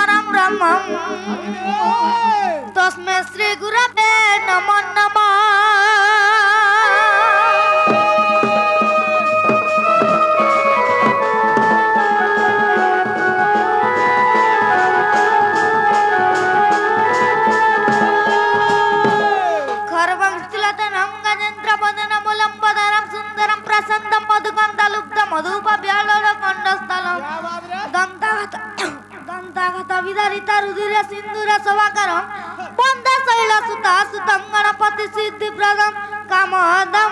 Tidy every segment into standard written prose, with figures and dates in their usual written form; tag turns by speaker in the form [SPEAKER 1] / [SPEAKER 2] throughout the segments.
[SPEAKER 1] परम ब्रह्मम तस्मै श्री गुरवे नमो नमः। विदारिता रुधिर सिंधुर सभाकर बंद शैल सुता सुतंगण पति सिद्धि प्रदम कामदम।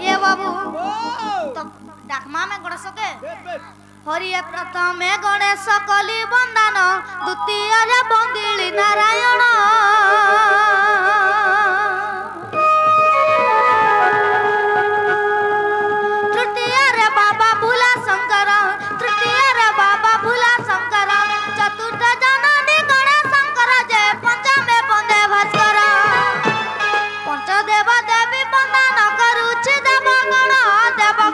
[SPEAKER 1] ये बाबू तो डाकमा में गणेश के हरिये प्रथमे गणेश कली बंदन द्वितीय रे बंदिली नारायण तृतीय रे बाबा भूला शंकर तृतीय रे बाबा भूला शंकर चतुर्थ जननी गणेश शंकर जय पंचमे बंदे भास्कर पंचदेव देवी बंदन करुछि देव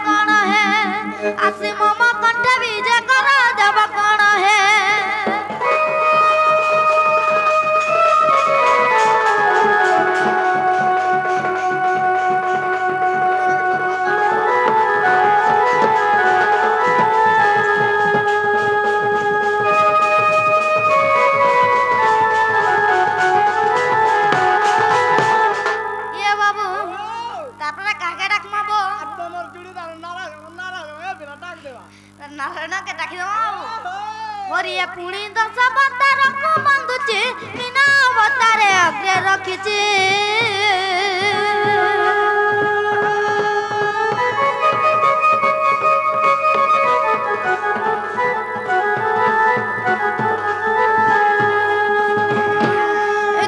[SPEAKER 1] गण है आसी मम कंठ विजय कर देव गण है। नारायण के डाकी हरिये पुणी दश अवतार को बंधुची बिना अवतारे अग्रे रखिची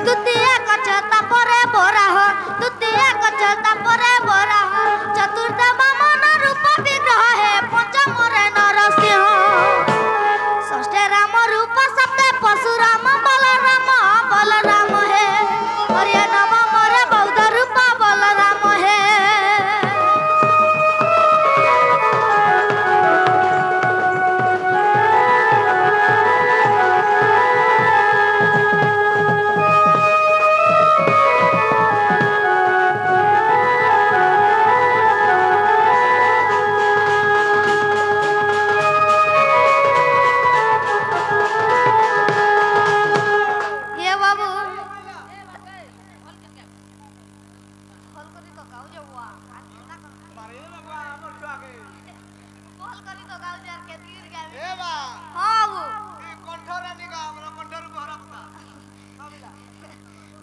[SPEAKER 1] द्वितीय गछ तापरे बराह द्वितीय गछ तापरे बराह चतुर्थ वामन रूप विग्रह है पंचम रे नरसिंह षष्ठ राम रूप सप्त परशुराम बलराम है हरिये नवम रे बौद्ध रूप बलराम है।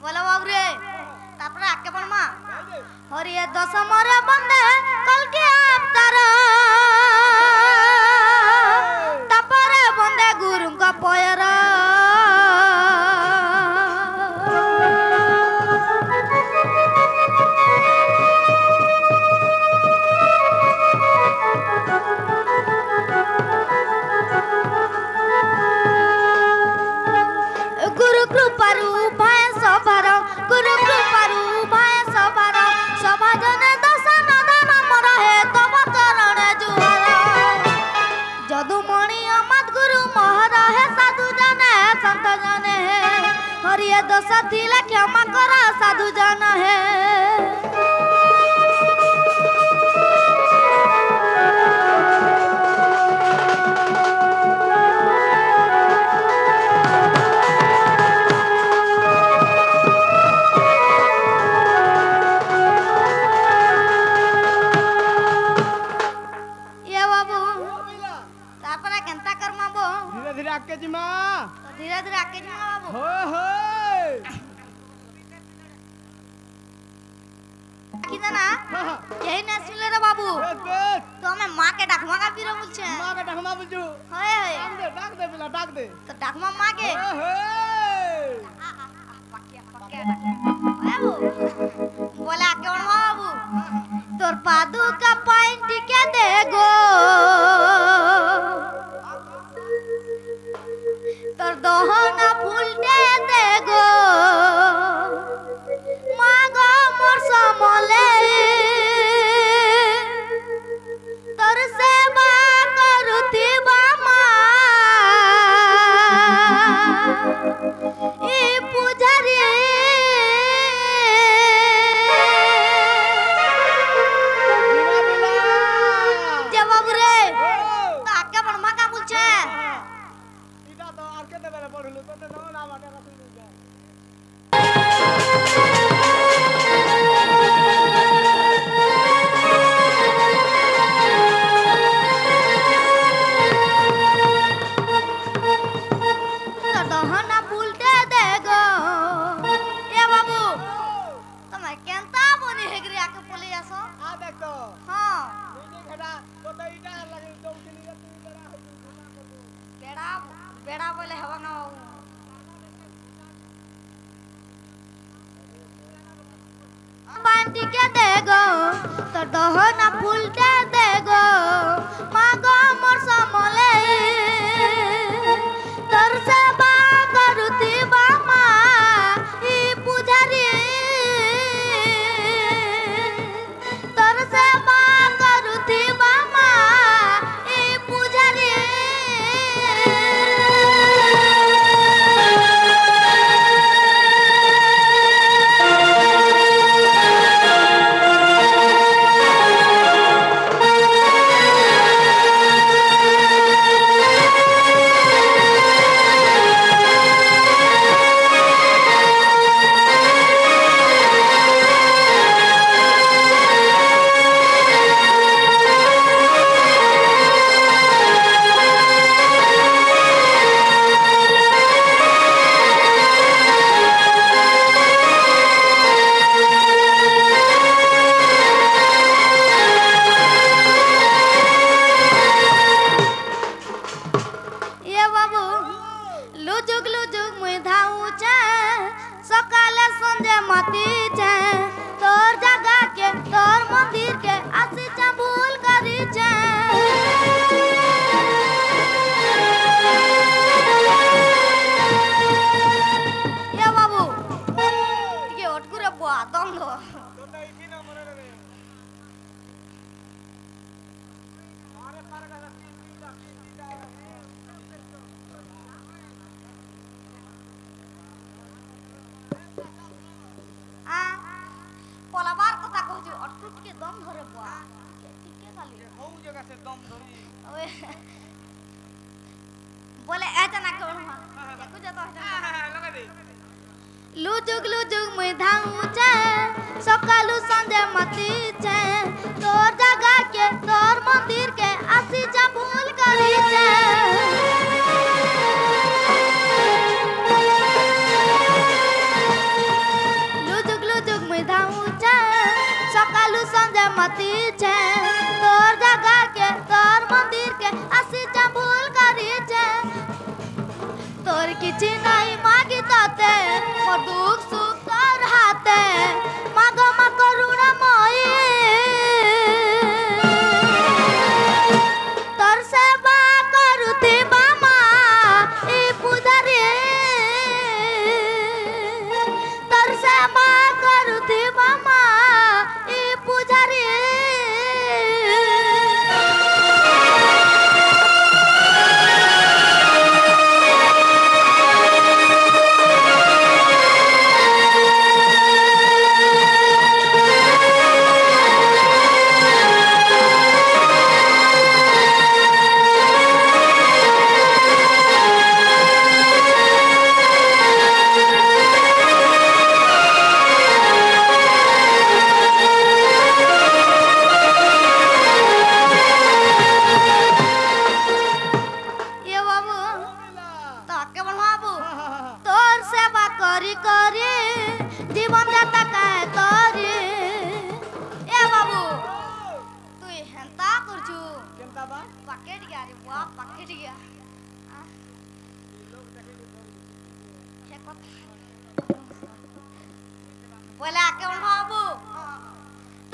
[SPEAKER 1] बोला बाबू रे तापरे आके पड़मा हरिये दशम रे बंदे कल के अवतार यदुमणि अमत गुरु महरा है साधु जाने संत जाने है और ये दोष थिले क्षमा करा साधु जाना है धीरे धीरे आके जिमा बाबू कितना यही ना सुन ले रे बाबू तो हमें माँ के डाकमा का पीरो बोलछे
[SPEAKER 2] माँ के डाकमा बुझू
[SPEAKER 1] होय होय
[SPEAKER 2] डाक दे बिला डाक दे
[SPEAKER 1] तो डाकमा माँ के बाबू बोला के और बाबू तोर पादू का पॉइंट के देगो तोर दोहना फुलटे देगो मागो मोर समले तोर सेवा करुथिबा माँ ई पुजारी जवाब रे ताके बड़ माँ का पूछे
[SPEAKER 2] पढ़लू तो ना माने का तू
[SPEAKER 1] दहना बुलते देगो ए बाबू तमे केनता बनी हेगरी आके पले आसो
[SPEAKER 2] आ देख तो
[SPEAKER 1] हां
[SPEAKER 2] नीचे खड़ा तो इटा लगे तो उठनी तू बड़ा है
[SPEAKER 1] बेड़ा बेड़ा बोले हवा ना बांटी के देगो तो दहना फुलते देगो मागो मोर समले तोर सेवा करुथिबा माँ ई पुजारी तोर सेवा करुथिबा माँ ई पुजारी लुजुग लुजुग मुई धाऊचे सकालू संजे मतीचे तोर जगह के तोर मंदिर के आसी जा भूल करीचे लुजुग लुजुग मुई धाऊचे सकालू संजे मतीचे तोर जगह के तोर मंदिर के आसी जा भूल करीचे तोर किछि नहीं मागी ताते मोर दुख सुख तोर हाथे मागो मा करुणा मोई तोर सेवा करुथिबा माँ ई पुजारी तोर सेवा करुथिबा माँ ई पुजारी गया रे बुआ पकड़ गया हे कथा बोला केउन बाबू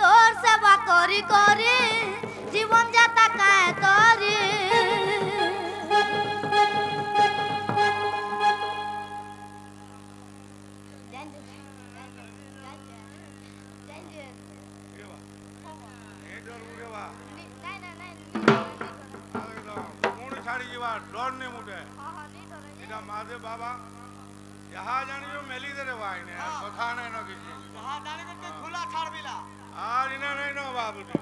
[SPEAKER 1] तोर सेवा करी करी जीवन जाता काहे तोरी
[SPEAKER 3] डर नहीं मुटे इटा माधे बाबा यहाँ जानी जो मेली दे रे भाई ने कथा नहीं न किसी
[SPEAKER 2] यहाँ जाने के खुला छाड़ बिला
[SPEAKER 3] आज इन्हें नहीं न बाबू जी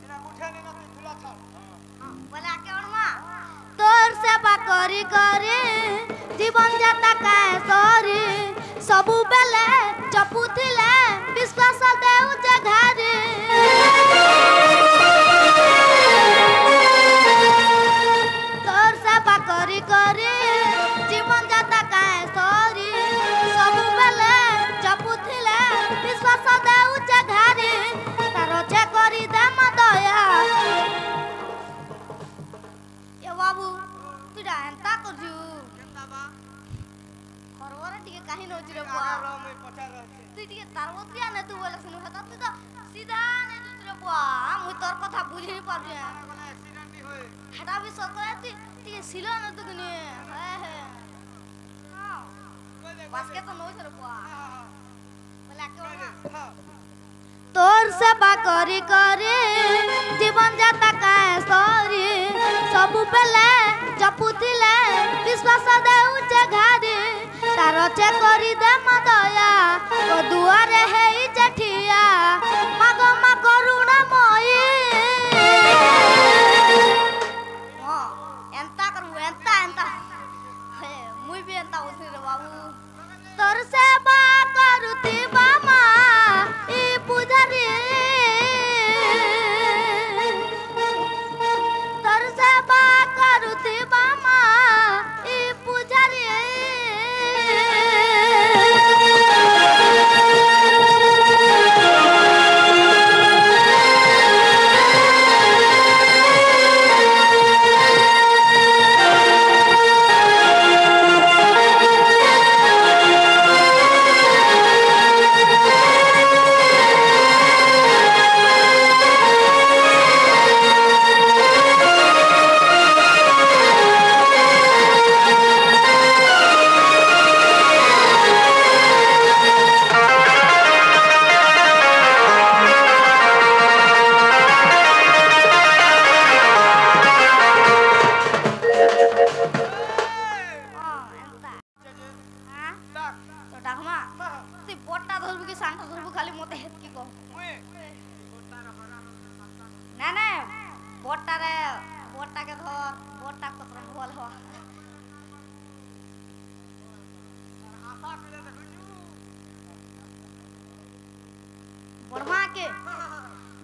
[SPEAKER 2] इना मुठे नहीं ना खुला छाड़
[SPEAKER 1] बोला केउन मां तोर सेवा करी करी जीवन जाता काहे तोरी सबु बेले चपुथिले विश्वास देउ जे घारी तोर सेवा करी करी जीवन जाता काहे तोरी सबु बेले चपुथिले विश्वास देउ जे घारी तारो जे करी दे म दया ए बाबू तुडा एंता करजू
[SPEAKER 2] केंता बा
[SPEAKER 1] खरवर टिके काहे नोच रे बुआ
[SPEAKER 2] रो मैं पछा रहते
[SPEAKER 1] तू टिके तारवतिया ने तू बोले सुनु हता तू तो सीधा ने नोच रे बुआ मुई तोर कथा बुझी नहीं पारु
[SPEAKER 2] बोला एक्सीडेंट ही होए
[SPEAKER 1] हटा भी सकरा ती टिके सिलो न तू कने हे हे हां बस के तो नोच रे बुआ बोला के
[SPEAKER 2] हां
[SPEAKER 1] तोर सेवा करी करी जीवन जाता काहे सरी सबु बेले जपुथिले विश्वास देउ जे घारी तार चे करी दे म दया ओ दुआरे हेई जेठिया माग मा करुणा मई हां एंता करू एंता एंता हे मुई भी एंता होसी रे बाबू तोर सेवा करुती बामा ई पुजारी तोर सेवा करुती बामा ई पुजारी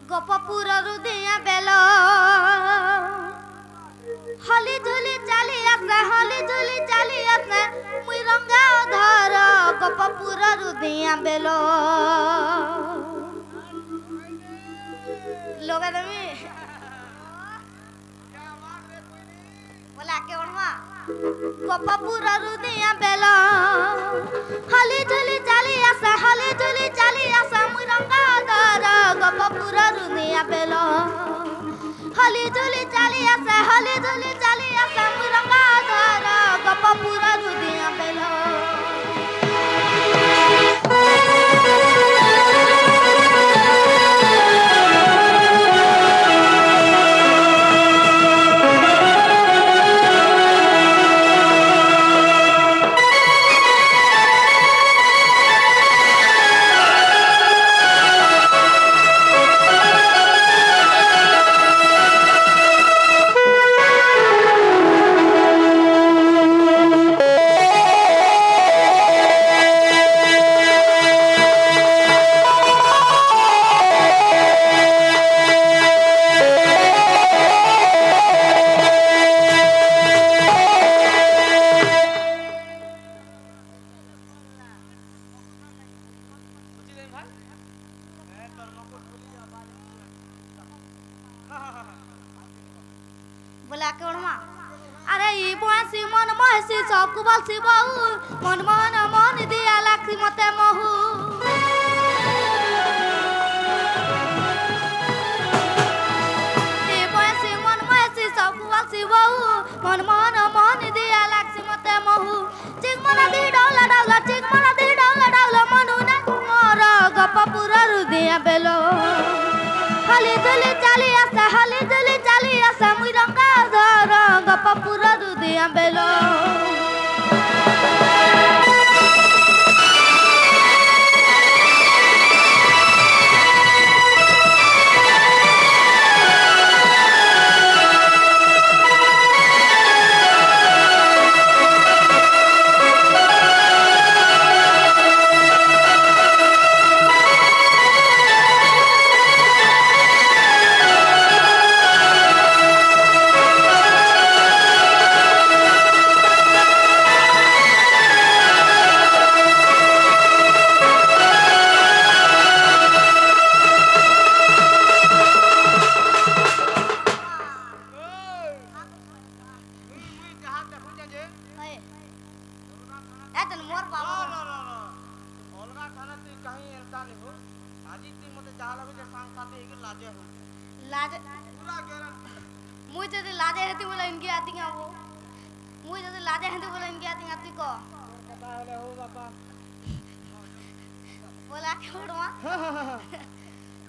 [SPEAKER 1] गोपपुर रुदिया बेलो हली झुली चाली आसे मुई रंगा धर गोपपुर रुदिया बेलो लोगा दमी बोला के ओणवा गोपपुर रुदिया बेलो हली झुली चाली आसे मुई रंगा धर गोपपुर रुदिया बेलो हली झुली चाली आसे मुई रंगा धर गोपपुर रुदिया बेलो अरे ई बहसी मन महसी सबको बलसी बहु मन मन मन दिया लाखी मते महू ई बहसी मन महसी सबको बलसी बहु मन मन मन दिया लाखी मते महू चिक मन दी डौला डौला चिक मन दी डौला डौला मनु ने मोर गप पुरा रुदिया बेलो हली दुली चाली आसा मुई रंगा धर गप पुरा रुदिया बेलो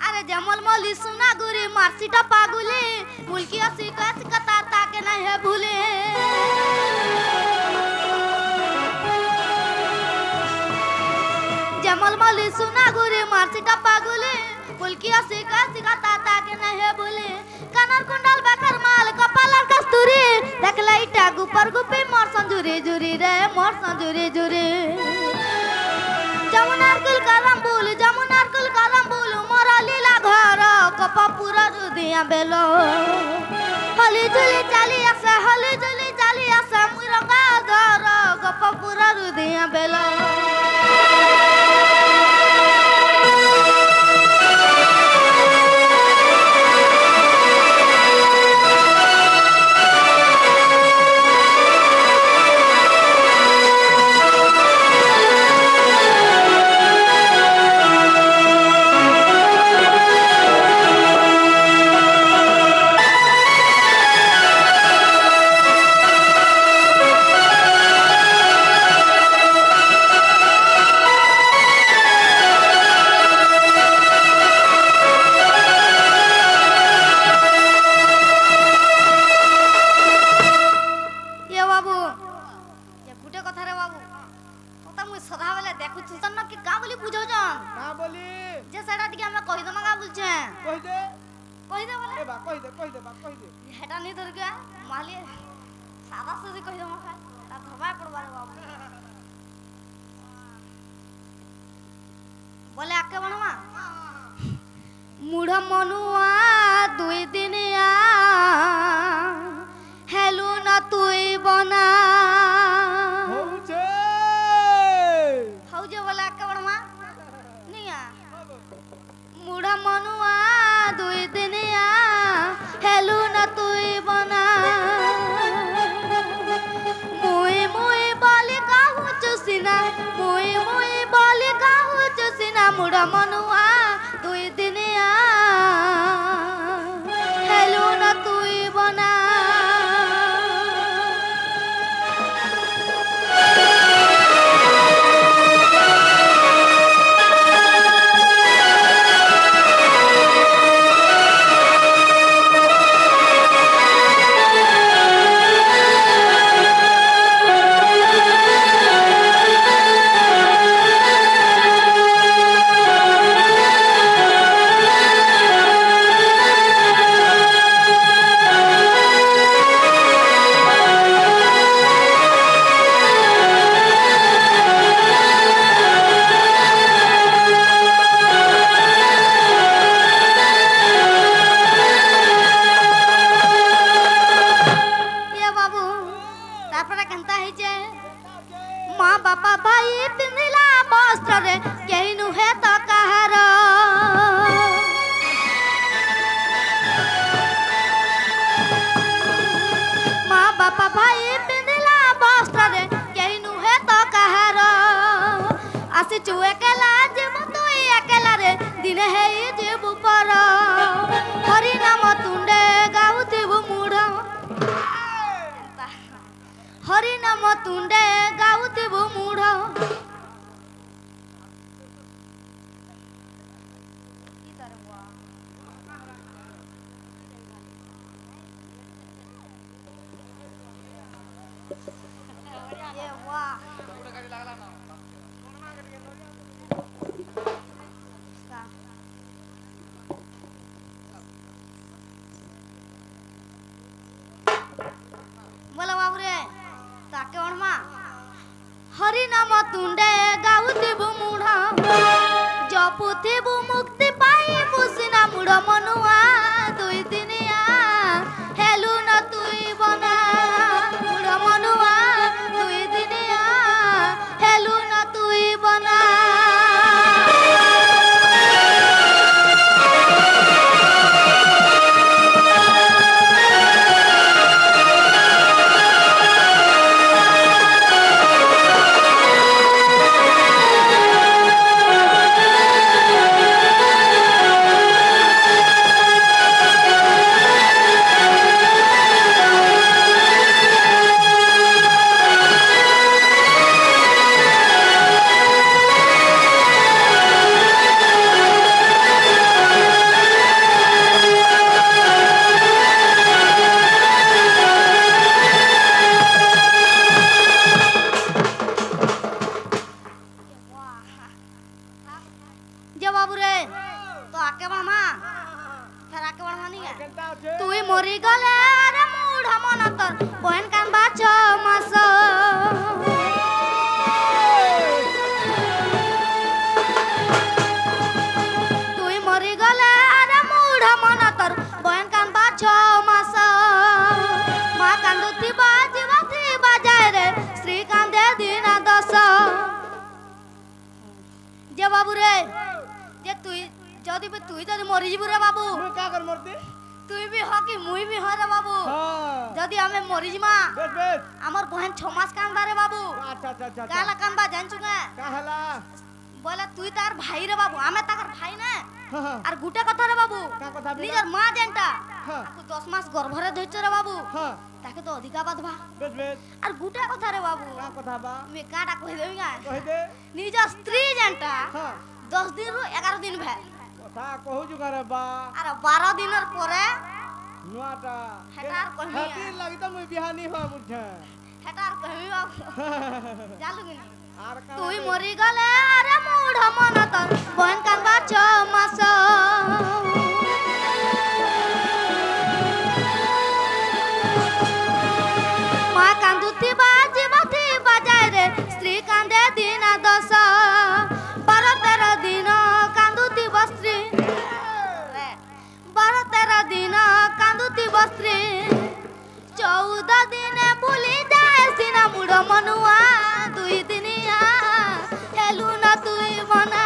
[SPEAKER 1] अरे जमल मली सुना गुरी मार्सिटा पागुली मुल्की सिका सिकता ताके नहीं है भूले जमल मली सुना गुरी मार्सिटा पागुली मुल्की सिका सिकता ताके नहीं है भूले कनर कुंडल बकर माल कपालर कस्तूरी देख लाइटा गुपर गुपी मोर संजुरी जुरी रे मोर संजुरी जुरी जमुनार कुल करम बुल मोरा लीला घर कपा पूरा रुदिया बेलो हली जुली चाली आसा मुई रंगा धर कपा पूरा रुदिया बेलो बोले आके बनवा मुढ़ मनुआ दुई दिनिया हेलु न तुई बना हौजे बोले आके बनवा निया मुढ़ मनुआ दुई दिनिया हेलु न तुई बना मुई मुई बाली काहू चुसिना मुई मुई बाली काहू चुसिना मुढ़ मनुआ दुई दिनिया हेलु न तुई बना माँ बापा भाई पिंदिला वस्त्र रे केही नुहे तो कहार माँ बापा भाई पिंधिला वस्त्र रे केही नुहे तो कहार आसिचु एकेला जीवु तुई एकेला रे दिने हेई जीवु पर हरि नाम तुंडे गाउथिबु मूढ़ हरि नाम तुंडे गाउथिबु मूढ़ बोला बाबू रे ताके ओणमा हरि नाम तुंडे गाउथिबु मूढ़ जपुथिबु मुक्ति पाइबु सिना मूढ़ मनुआ दुई दिनिया हेलु न तुई बना मूढ़ मनुआ दुई दिनिया हेलु न तुई बना जे बाबू रे तो आके मामा फेर आके बड़ मानी गे
[SPEAKER 2] केनता আছে
[SPEAKER 1] तुई मरी गले रे मूढ़ मन तर बहन कान बाच मास तुई मरी गले रे मूढ़ मन तर बहन कान बाच मास मा कांदुती बाजी बाजाय रे श्री कांदे दिन दस जे बाबू रे जे तुई जदि मरी जीबु रे बाबू
[SPEAKER 2] মুই কা কর মরতি
[SPEAKER 1] तुई भी हो कि मुई भी हो रे बाबू
[SPEAKER 2] হ্যাঁ
[SPEAKER 1] जदि आमे मरी जिमा
[SPEAKER 2] বেশ বেশ
[SPEAKER 1] हमर बहन 6 मास कांदा रे बाबू
[SPEAKER 2] আচ্ছা আচ্ছা আচ্ছা
[SPEAKER 1] काला कांदा जानचु गे
[SPEAKER 2] কা হলা
[SPEAKER 1] बोला तुई तार भाई रे बाबू आमे ताकर भाई ने
[SPEAKER 2] হ্যাঁ হ্যাঁ
[SPEAKER 1] আর গুটা কথা রে बाबू
[SPEAKER 2] কা কথা বিলা
[SPEAKER 1] निजर मां जेंटा
[SPEAKER 2] হ্যাঁ
[SPEAKER 1] ताकू 10 मास गर्भरे धइछ रे बाबू
[SPEAKER 2] হ্যাঁ
[SPEAKER 1] ताके तो अधिका बाधबा
[SPEAKER 2] বেশ বেশ
[SPEAKER 1] আর গুটা কথা রে बाबू
[SPEAKER 2] কা কথা বা
[SPEAKER 1] मैं काटा कहि देबी गा
[SPEAKER 2] কই দে
[SPEAKER 1] निजर स्त्री जेंटा
[SPEAKER 2] হ্যাঁ
[SPEAKER 1] 10 दिन रु 11 दिन भे
[SPEAKER 2] কথা কহু জুগারে বা
[SPEAKER 1] আর 12 দিনের পরে
[SPEAKER 2] নুয়াটা
[SPEAKER 1] হেটার কহিয়া।
[SPEAKER 2] হাতির লাগি তো মুই বিহানি হওয়া বুঝে
[SPEAKER 1] হেটার কহিবি বাবू জালু কি
[SPEAKER 2] আর কা
[SPEAKER 1] তুই মরি গলে আরে মুঢ় মন তর বহন কান্দা 6 মাস মা কান্দুতি বাজি বাজায় রে স্ত্রী কান্দে দিন 10 12-13 দিন কান্দুতি বস্ত্রী 12-13 দিন কান্দুতি বস্ত্রী 14 দিনে ভুলি যায় সিনা মুড় মনুয়া দুই দিনিয়া হেলু না তুই বনা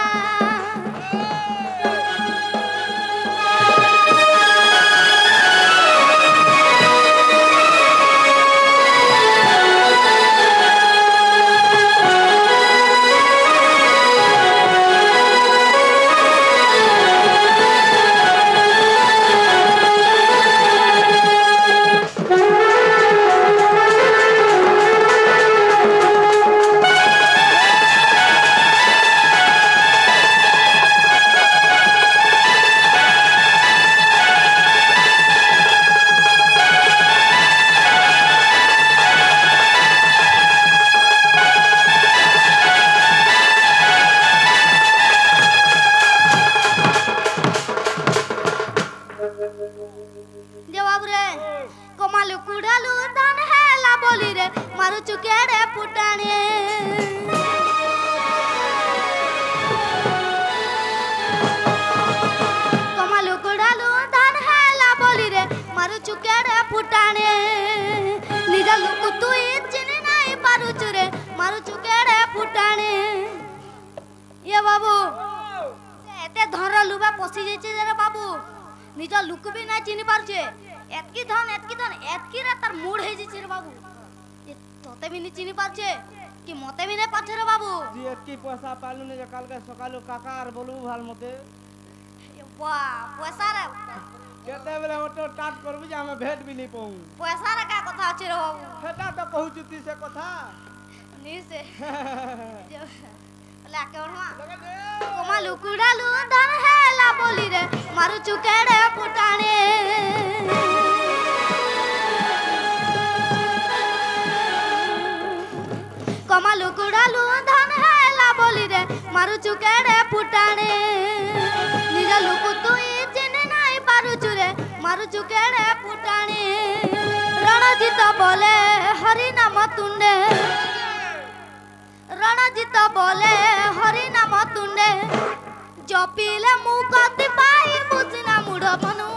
[SPEAKER 1] एतकी धन एतकी रे तार मूड हे जिछि रे बाबू ये तोते भी नी चिनी पाछे कि मते भी नै पाछे रे बाबू
[SPEAKER 2] जी एतकी पैसा पालू ने जे काल के सकालू काका आर बोलू भाल मते
[SPEAKER 1] ये वाह पैसा रे
[SPEAKER 2] केते बेले ऑटो स्टार्ट करबी जे हमें भेट भी नहीं पाऊ
[SPEAKER 1] पैसा रे का कथा अछि रे बाबू
[SPEAKER 2] सेटा तो पहुंचती से कथा
[SPEAKER 1] नी से ला के ओढ़वा
[SPEAKER 2] लगे दे
[SPEAKER 1] कोमा लुकुडालू धन हेला बोली रे मारू चुकेड़े फुटाणे कोमा लुकुडालू धन हेला बोली रे मारू चुकेड़े फुटाणे निज लुकु तुई चिन्ह नाई पारू चुरे मारू चुकेड़े फुटाणे रणजीत बोले हरि नाम तुंडे रणजीत बोले हरि नाम तुंडे जपिले मुकति पाई बुझना मुड़ मनु